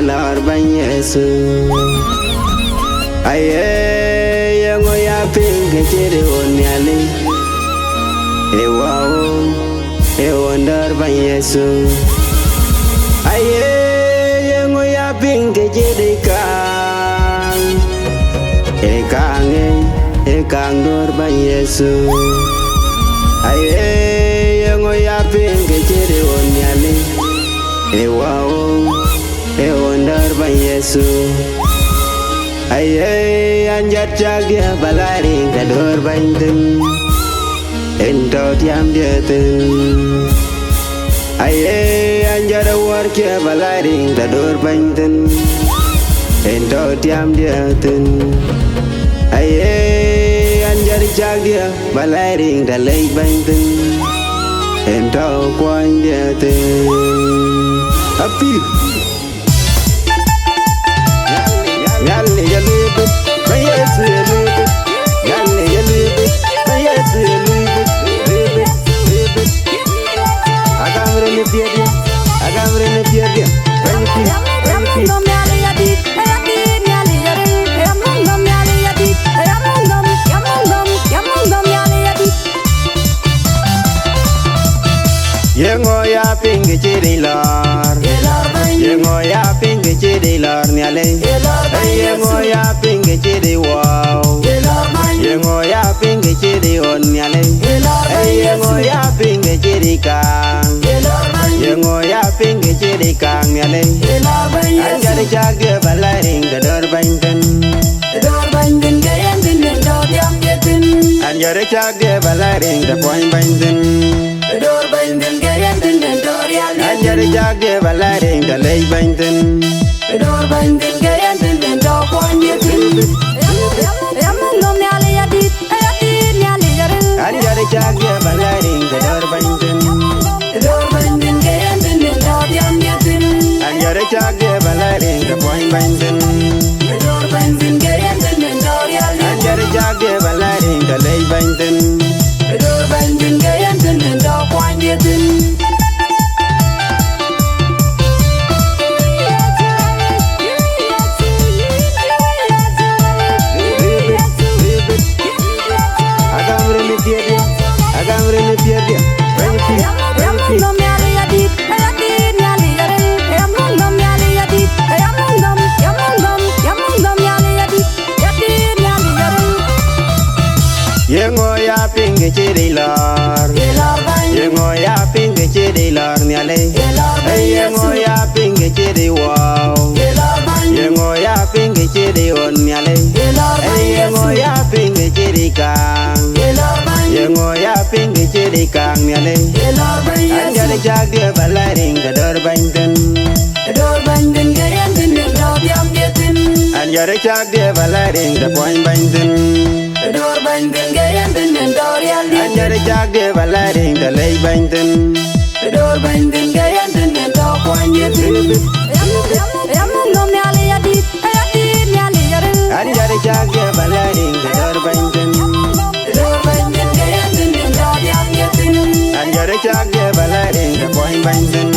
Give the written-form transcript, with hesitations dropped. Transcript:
Lord ban Yesu. Aye, yango ya pinge chiri Nhialic. Wow, wonder ban Yesu. Aye, yango ya pinge chiri kang dor ban Yesu. Aye, yango ya pinge chiri Nhialic. Wow, wonder ban Yesu. Aye, anjat jaga balari kador banten, ento tiam dia ten. Aye, anjat warga balari kador banten, ento tiam dia ten. Aye, anjat jaga balari dalai banten, ento kuan dia ten. Api. Nhialic, ban Yesu Nhialic, Nhialic, ban Yesu Nhialic. Agamre ne pierdia, ban Yengo ya pinge chiri Loor, yengo ya pinge chiri Loor Nhialic. Yengo ya pinge chiri wow, yengo ya pinge chiri Nhialic. Yengo ya pinge chiri kang, yengo ya pinge chiri kang Nhialic. Anjat jaga balari kador banten, anjat jaga balari kapoin banten. Anjat jaga balari dalai banten. Anjat jaga balari kador banten. Anjat jaga balari kapoin banten. Anjat jaga balari dalai banten. Agamre ne pierdia, ban Yengo ya pinge chiri Loor, yengo ya pinge chiri Loor Nhialic. Yengo ya pinge chiri wow, yengo ya pinge chiri Nhialic. Yengo ya pinge chiri kang, yengo ya pinge chiri kang Nhialic. Anjat jaga balari kador banten, anjat jaga balari kapoin banten. Anjat jaga balari dalai banten. Anjat jaga balari kador banten. Anjat jaga balari kapoin banten.